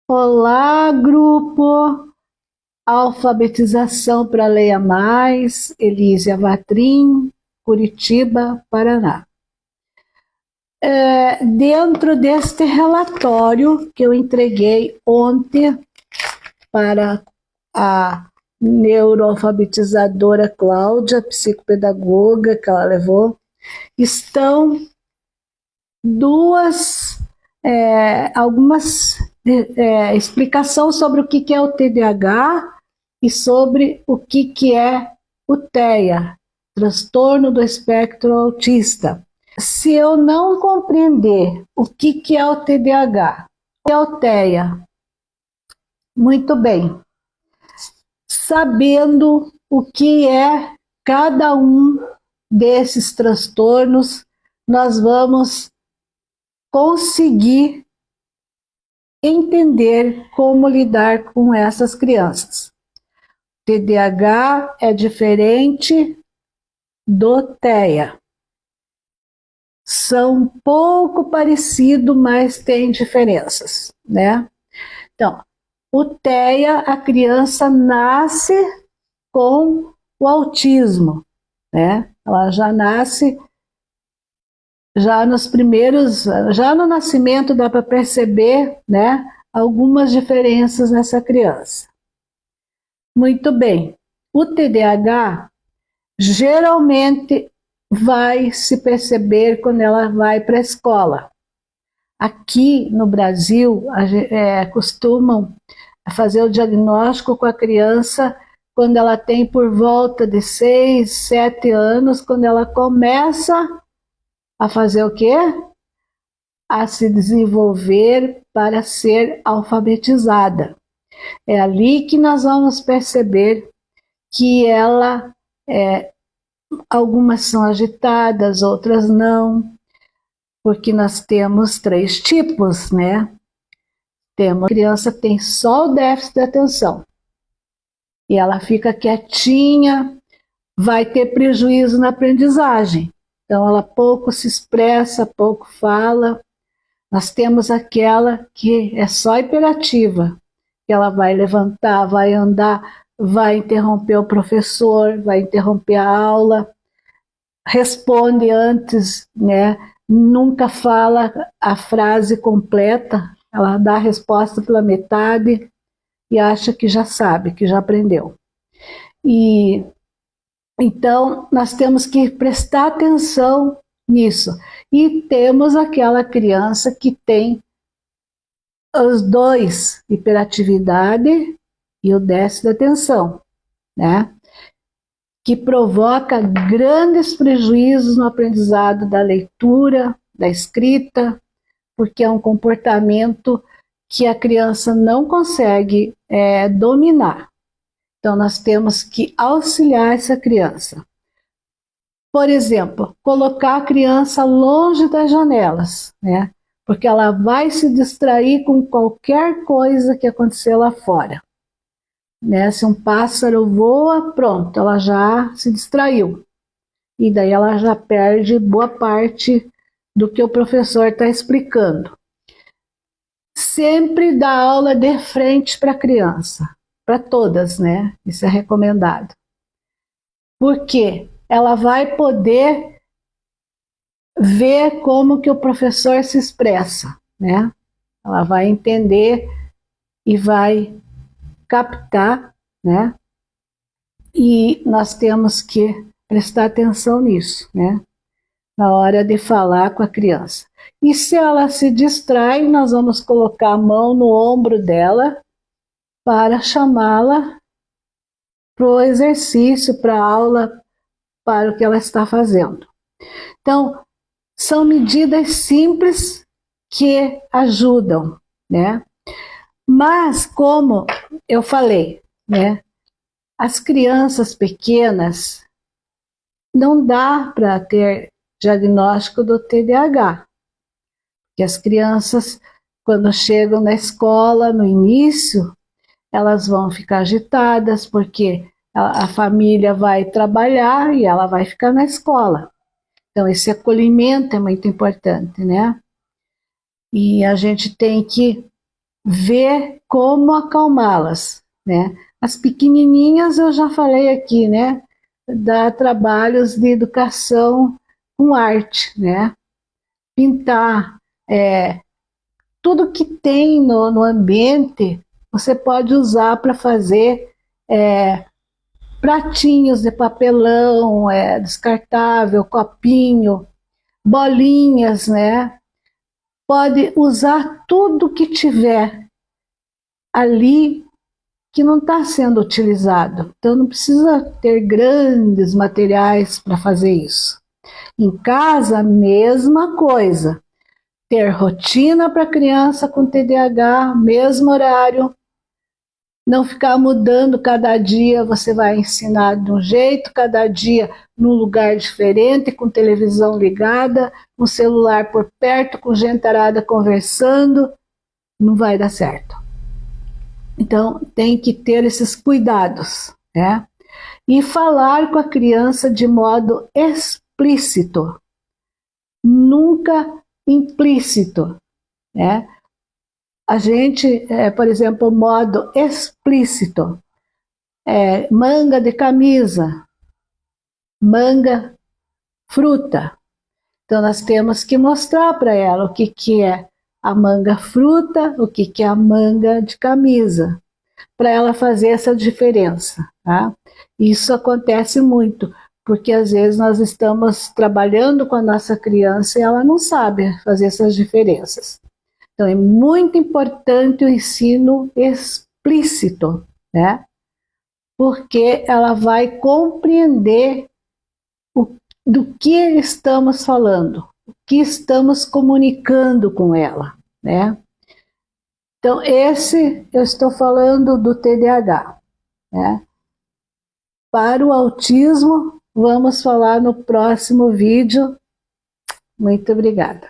Olá, grupo! Alfabetização para Leia Mais, Elísia Vatrim, Curitiba, Paraná. Dentro deste relatório que eu entreguei ontem para a neuroalfabetizadora Cláudia, psicopedagoga que ela levou, estão algumas explicação sobre o que é o TDAH e sobre o que é o TEA, transtorno do espectro autista. Se eu não compreender o que é o TDAH, o que é o TEA, muito bem, sabendo o que é cada um desses transtornos, nós vamos conseguir entender como lidar com essas crianças. TDAH é diferente do TEA. São um pouco parecidos, mas tem diferenças, né? Então, o TEA, a criança nasce com o autismo, né? Ela já nasce, já no nascimento dá para perceber, né, algumas diferenças nessa criança. Muito bem. O TDAH geralmente vai se perceber quando ela vai para a escola. Aqui no Brasil, costumam fazer o diagnóstico com a criança quando ela tem por volta de 6, 7 anos, quando ela começa a fazer o quê? A se desenvolver para ser alfabetizada. É ali que nós vamos perceber que algumas são agitadas, outras não, porque nós temos 3 tipos, né? A criança tem só o déficit de atenção, e ela fica quietinha, vai ter prejuízo na aprendizagem. Então ela pouco se expressa, pouco fala. Nós temos aquela que é só hiperativa, que ela vai levantar, vai andar, vai interromper o professor, vai interromper a aula, responde antes, né? Nunca fala a frase completa, ela dá a resposta pela metade e acha que já sabe, que já aprendeu. E então nós temos que prestar atenção nisso. E temos aquela criança que tem os dois, hiperatividade e o déficit de atenção, né? Que provoca grandes prejuízos no aprendizado da leitura, da escrita, porque é um comportamento que a criança não consegue dominar. Então, nós temos que auxiliar essa criança. Por exemplo, colocar a criança longe das janelas, né? Porque ela vai se distrair com qualquer coisa que acontecer lá fora. Né? Se um pássaro voa, pronto, ela já se distraiu. E daí ela já perde boa parte do que o professor está explicando. Sempre dá aula de frente para a criança, para todas, né? Isso é recomendado. Porque ela vai poder ver como que o professor se expressa, né? Ela vai entender e vai captar, né? E nós temos que prestar atenção nisso, né? Na hora de falar com a criança. E se ela se distrai, nós vamos colocar a mão no ombro dela para chamá-la para o exercício, para a aula, para o que ela está fazendo. Então, são medidas simples que ajudam, né? Mas, como eu falei, né? As crianças pequenas não dá para ter diagnóstico do TDAH. Porque as crianças, quando chegam na escola, no início, elas vão ficar agitadas, porque a família vai trabalhar e ela vai ficar na escola. Então, esse acolhimento é muito importante, né? E a gente tem que ver como acalmá-las, né? As pequenininhas eu já falei aqui, né? Dá trabalhos de educação com arte, né? Pintar, tudo que tem no ambiente você pode usar para fazer pratinhos de papelão, descartável, copinho, bolinhas, né? Pode usar tudo que tiver ali que não está sendo utilizado. Então não precisa ter grandes materiais para fazer isso. Em casa, mesma coisa. Ter rotina para criança com TDAH, mesmo horário. Não ficar mudando cada dia, você vai ensinar de um jeito, cada dia num lugar diferente, com televisão ligada, com celular por perto, com gentarada conversando, não vai dar certo. Então, tem que ter esses cuidados, né? E falar com a criança de modo explícito, nunca implícito, né? A gente, por exemplo, modo explícito, manga de camisa, manga, fruta. Então, nós temos que mostrar para ela o que é a manga fruta, o que é a manga de camisa, para ela fazer essa diferença, tá? Isso acontece muito, porque às vezes nós estamos trabalhando com a nossa criança e ela não sabe fazer essas diferenças. Então é muito importante o ensino explícito, né? Porque ela vai compreender do que estamos falando, o que estamos comunicando com ela, né? Então, eu estou falando do TDAH, né? Para o autismo, vamos falar no próximo vídeo. Muito obrigada.